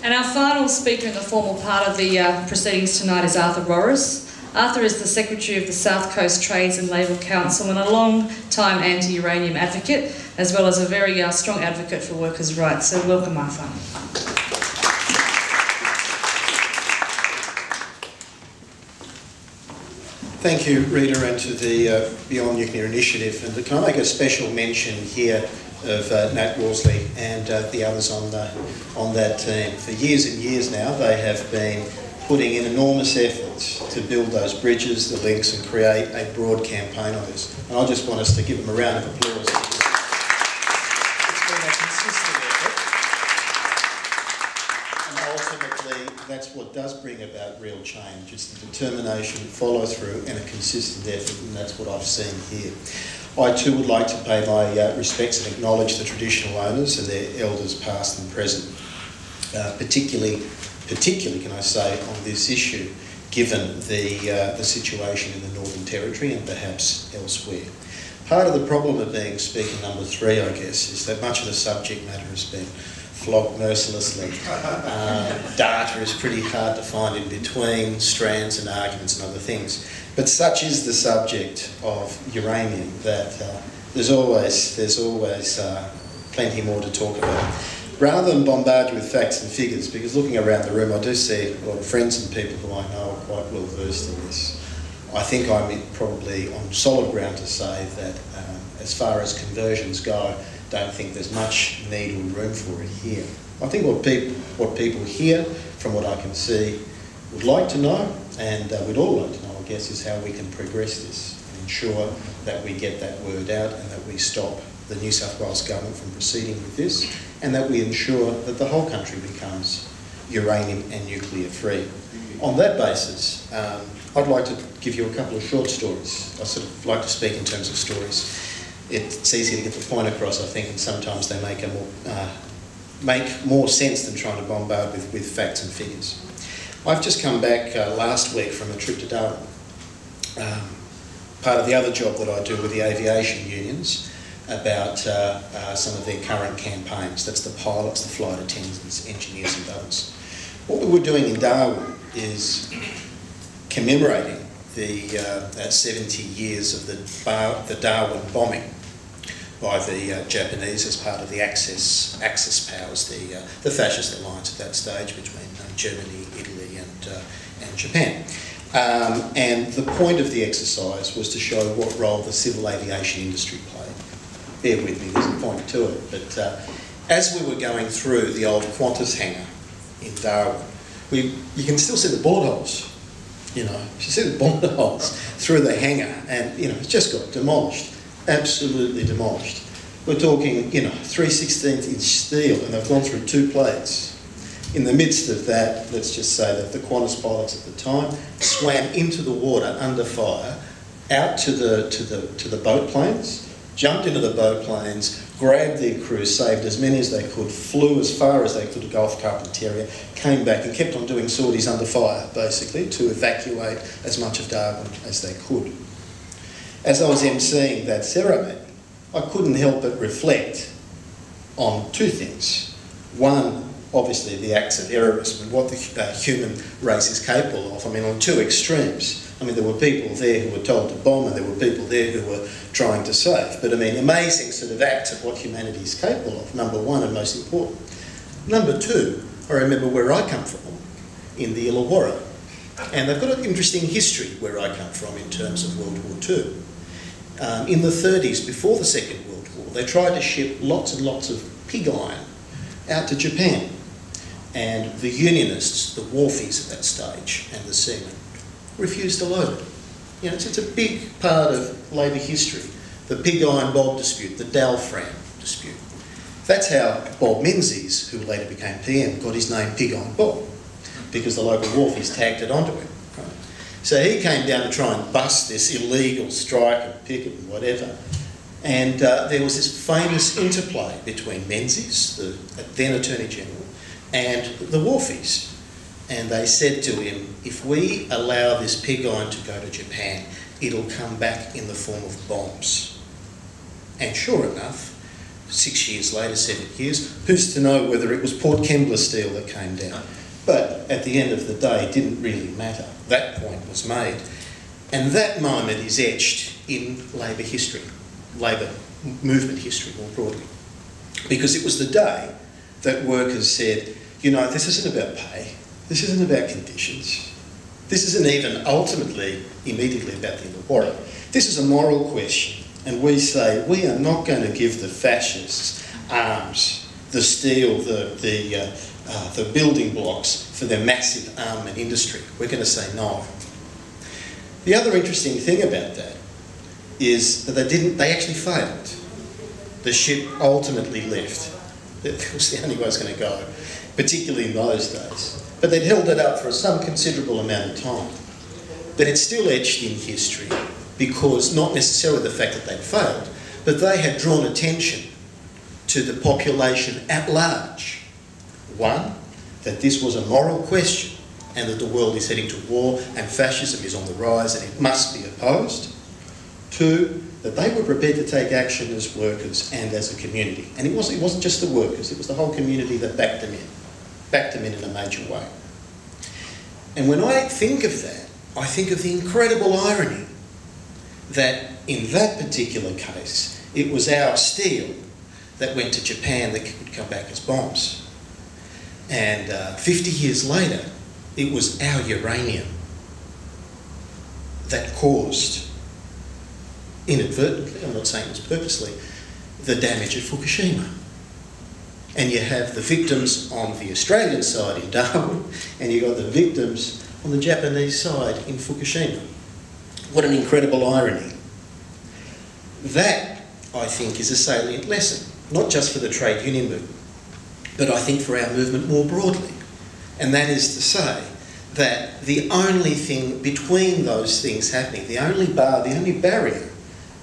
And our final speaker in the formal part of the proceedings tonight is Arthur Rorris. Arthur is the Secretary of the South Coast Trades and Labour Council and a long-time anti-uranium advocate, as well as a very strong advocate for workers' rights. So welcome, Arthur. Thank you, Rita, and to the Beyond Nuclear Initiative. And can I make a special mention here of Nat Worsley and the others on that team. For years and years now, they have been putting in enormous efforts to build those bridges, the links, and create a broad campaign on this. And I just want us to give them a round of applause. It's been a consistent effort, and ultimately that's what does bring about real change. It's the determination, follow through, and a consistent effort, and that's what I've seen here. I too would like to pay my respects and acknowledge the traditional owners and their elders past and present, particularly can I say on this issue, given the situation in the Northern Territory and perhaps elsewhere. Part of the problem of being speaker number 3, I guess, is that much of the subject matter has been flogged mercilessly. Data is pretty hard to find in between, strands and arguments and other things. But such is the subject of uranium that there's always plenty more to talk about. Rather than bombard you with facts and figures, because looking around the room I do see a lot of friends and people who I know are quite well versed in this. I think I'm probably on solid ground to say that as far as conversions go, don't think there's much need or room for it here. I think what people here, from what I can see, would like to know, and we'd all like to know, I guess, is how we can progress this and ensure that we get that word out and that we stop the New South Wales government from proceeding with this, and that we ensure that the whole country becomes uranium and nuclear free. On that basis, I'd like to give you a couple of short stories. I sort of like to speak in terms of stories. It's easy to get the point across, I think, and sometimes they make more sense than trying to bombard with facts and figures. I've just come back last week from a trip to Darwin. Part of the other job that I do with the aviation unions about some of their current campaigns. That's the pilots, the flight attendants, engineers and others. What we were doing in Darwin is commemorating the 70 years of the Darwin bombing by the Japanese as part of the Axis powers, the fascist alliance at that stage between Germany, Italy and Japan. And the point of the exercise was to show what role the civil aviation industry played. Bear with me, there's a point to it. But as we were going through the old Qantas hangar in Darwin, you can still see the bullet holes. You know, you see the bullet holes through the hangar, and you know, it's just got demolished, absolutely demolished. We're talking, you know, 3/16" steel, and they've gone through 2 plates. In the midst of that, let's just say that the Qantas pilots at the time swam into the water under fire, out to the boat planes, jumped into the boat planes, grabbed their crew, saved as many as they could, flew as far as they could to Gulf Carpentaria, came back and kept on doing sorties under fire, basically, to evacuate as much of Darwin as they could. As I was emceeing that ceremony, I couldn't help but reflect on 2 things. One, obviously the acts of heroism and what the human race is capable of. I mean, on 2 extremes. I mean, there were people there who were told to bomb and there were people there who were trying to save. But I mean, amazing sort of acts of what humanity is capable of, number 1 and most important. Number 2, I remember where I come from, in the Illawarra. And they've got an interesting history where I come from in terms of World War II. In the 30s, before the Second World War, they tried to ship lots and lots of pig iron out to Japan. And the unionists, the wharfies at that stage, and the seamen, refused to load it. You know, it's a big part of labour history. The pig iron bob dispute, the Dalfram dispute. That's how Bob Menzies, who later became PM, got his name Pig Iron Bob, because the local wharfies tagged it onto him. Right? So he came down to try and bust this illegal strike and picket and whatever. And there was this famous interplay between Menzies, the then Attorney General, and the wharfies. And they said to him, if we allow this pig iron to go to Japan, it'll come back in the form of bombs. And sure enough, 6 years later, 7 years, who's to know whether it was Port Kembla steel that came down? But at the end of the day, it didn't really matter. That point was made. And that moment is etched in labour history, labour movement history more broadly. Because it was the day that workers said, you know, this isn't about pay, this isn't about conditions, this isn't even ultimately, immediately about the Illawarra. This is a moral question, and we say we are not going to give the fascists arms, the steel, the building blocks for their massive armament industry. We're going to say no. The other interesting thing about that is that they actually failed. The ship ultimately left. It was the only way it was going to go, particularly in those days. But they'd held it up for some considerable amount of time. But it's still etched in history because not necessarily the fact that they'd failed, but they had drawn attention to the population at large. One, that this was a moral question and that the world is heading to war and fascism is on the rise and it must be opposed. Two, that they were prepared to take action as workers and as a community. And it wasn't just the workers, it was the whole community that backed them in a major way. And when I think of that, I think of the incredible irony that in that particular case, it was our steel that went to Japan that could come back as bombs. And 50 years later, it was our uranium that caused, inadvertently, I'm not saying it was purposely, the damage at Fukushima. And you have the victims on the Australian side in Darwin, and you've got the victims on the Japanese side in Fukushima. What an incredible irony. That, I think, is a salient lesson, not just for the trade union movement, but I think for our movement more broadly. And that is to say that the only thing between those things happening, the only bar, the only barrier,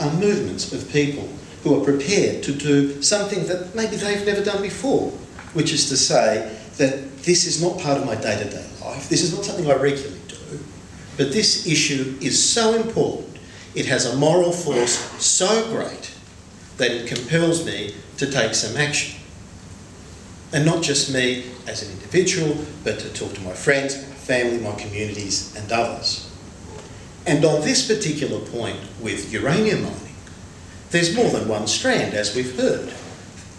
are movements of people who are prepared to do something that maybe they've never done before, which is to say that this is not part of my day-to-day life, this is not something I regularly do, but this issue is so important, it has a moral force so great that it compels me to take some action. And not just me as an individual, but to talk to my friends, my family, my communities and others. And on this particular point with uranium mining, there's more than one strand, as we've heard.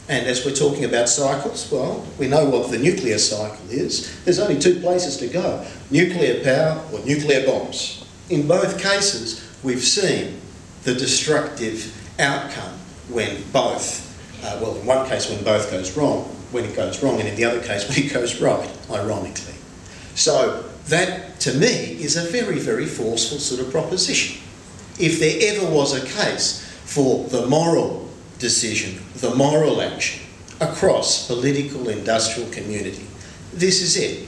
And as we're talking about cycles, well, we know what the nuclear cycle is. There's only two places to go, nuclear power or nuclear bombs. In both cases, we've seen the destructive outcome when both, well, in one case when both goes wrong, when it goes wrong, and in the other case when it goes right, ironically. So that, to me, is a very, very forceful sort of proposition. If there ever was a case for the moral decision, the moral action across political, industrial community, this is it.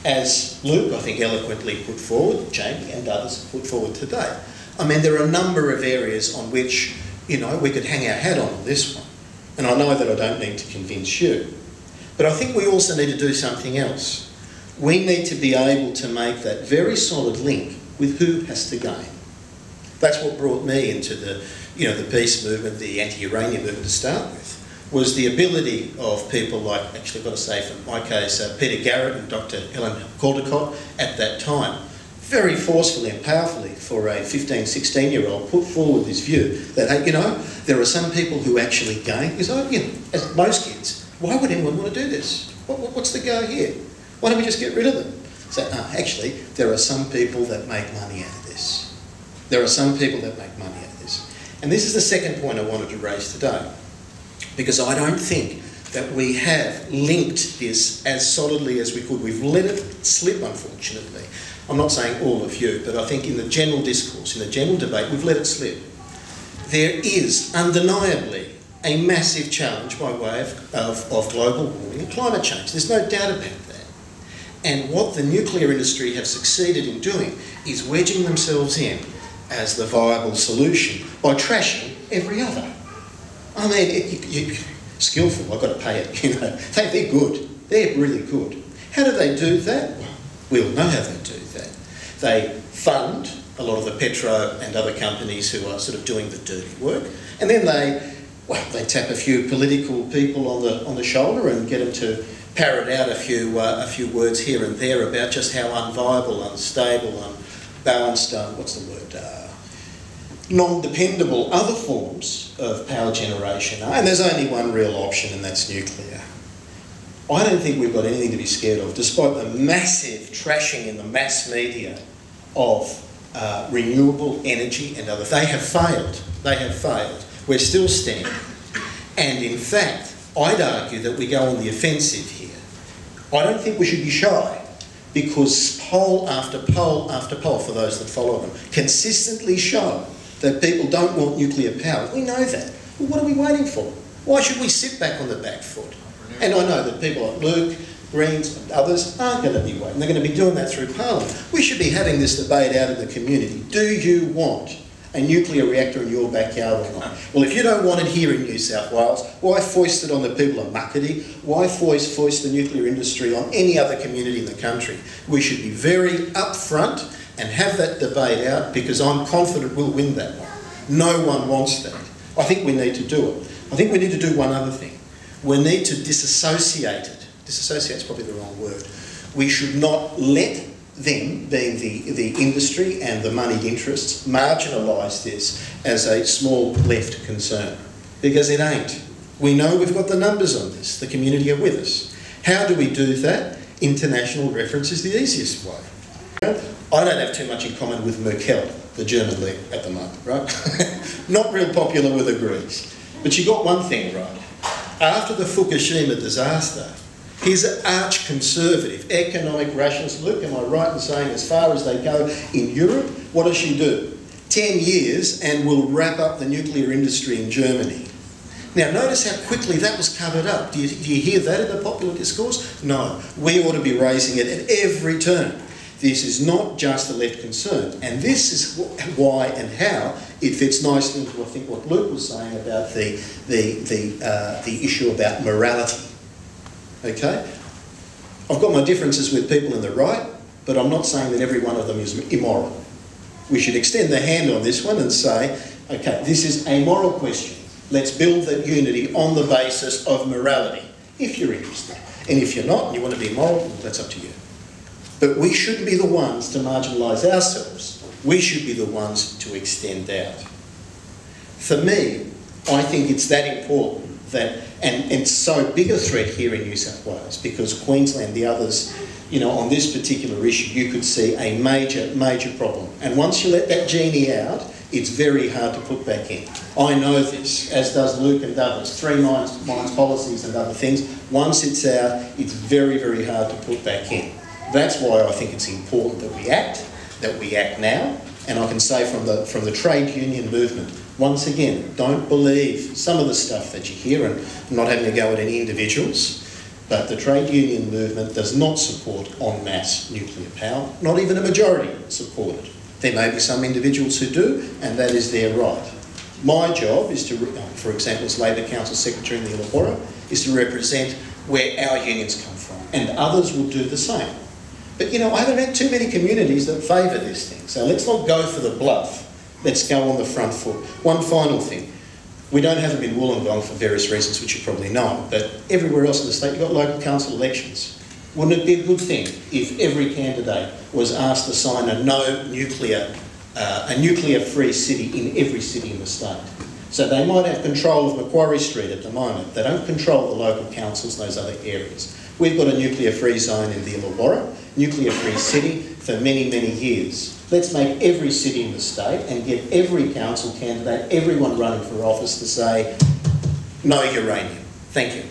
As Luke, I think, eloquently put forward, Jamie and others put forward today. I mean, there are a number of areas on which, you know, we could hang our hat on this one. And I know that I don't need to convince you. But I think we also need to do something else. We need to be able to make that very solid link with who has to gain. That's what brought me into the, you know, the peace movement, the anti-uranium movement to start with, was the ability of people like, actually I've got to say for my case, Peter Garrett and Dr. Ellen Caldecott at that time, very forcefully and powerfully for a 15, 16-year-old put forward this view that, hey, you know, there are some people who actually gain. Because, you know, as most kids, why would anyone want to do this? What's the go here? Why don't we just get rid of them? So, actually, there are some people that make money out of this. There are some people that make money out of this. And this is the second point I wanted to raise today. Because I don't think that we have linked this as solidly as we could. We've let it slip, unfortunately. I'm not saying all of you, but I think in the general discourse, in the general debate, we've let it slip. There is undeniably a massive challenge by way of global warming and climate change. There's no doubt about that. And what the nuclear industry have succeeded in doing is wedging themselves in as the viable solution by trashing every other. I mean, skillful, I've got to pay it, you know. They're good. They're really good. How do they do that? Well, we all know how they do that. They fund a lot of the petro and other companies who are sort of doing the dirty work, and then they well, they tap a few political people on the shoulder and get them to parrot out a few words here and there about just how unviable, unstable, unbalanced, non-dependable other forms of power generation are. And there's only one real option, and that's nuclear. I don't think we've got anything to be scared of, despite the massive trashing in the mass media of renewable energy and others. They have failed. They have failed. We're still standing. And in fact, I'd argue that we go on the offensive here. I don't think we should be shy, because poll after poll after poll, for those that follow them, consistently show that people don't want nuclear power. We know that. Well, what are we waiting for? Why should we sit back on the back foot? And I know that people like Luke, Greens and others aren't going to be waiting. They're going to be doing that through Parliament. We should be having this debate out in the community. Do you want a nuclear reactor in your backyard or not? Well, if you don't want it here in New South Wales, why foist it on the people of Muckaty? Why foist the nuclear industry on any other community in the country? We should be very upfront and have that debate out, because I'm confident we'll win that one. No one wants that. I think we need to do it. I think we need to do one other thing. We need to disassociate it. Disassociate is probably the wrong word. We should not let them, being the industry and the moneyed interests, marginalise this as a small left concern, because it ain't. We know we've got the numbers on this. The community are with us. How do we do that? International reference is the easiest way. I don't have too much in common with Merkel, the German leader at the moment, right? Not real popular with the Greens. But she got one thing right. After the Fukushima disaster, he's an arch-conservative, economic rationalist. Luke, am I right in saying as far as they go in Europe, what does she do? 10 years and we'll wrap up the nuclear industry in Germany. Now, notice how quickly that was covered up. Do you hear that in the popular discourse? No. We ought to be raising it at every turn. This is not just a left concern, and this is why and how it fits nicely into, I think, what Luke was saying about the issue about morality. Okay? I've got my differences with people in the right, but I'm not saying that every one of them is immoral. We should extend the hand on this one and say, okay, this is a moral question. Let's build that unity on the basis of morality, if you're interested. And if you're not and you want to be moral, well, that's up to you. But we shouldn't be the ones to marginalise ourselves. We should be the ones to extend out. For me, I think it's that important that, and so big a threat here in New South Wales, because Queensland, the others, you know, on this particular issue, you could see a major, major problem. And once you let that genie out, it's very hard to put back in. I know this, as does Luke and others, 3 mines policies and other things. Once it's out, it's very, very hard to put back in. That's why I think it's important that we act now. And I can say from the trade union movement, once again, don't believe some of the stuff that you hear, and I'm not having to go at any individuals, but the trade union movement does not support en masse nuclear power. Not even a majority support it. There may be some individuals who do, and that is their right. My job is to, for example, as Labor Council Secretary in the Illawarra, is to represent where our unions come from, and others will do the same. But, you know, I haven't had too many communities that favour this thing, so let's not go for the bluff. Let's go on the front foot. One final thing. We don't have them in Wollongong for various reasons, which you probably know, but everywhere else in the state, you've got local council elections. Wouldn't it be a good thing if every candidate was asked to sign a nuclear-free city in every city in the state? So they might have control of Macquarie Street at the moment. They don't control the local councils in those other areas. We've got a nuclear-free zone in the Illawarra, nuclear-free city for many, many years. Let's make every city in the state and get every council candidate, everyone running for office to say, no uranium. Thank you.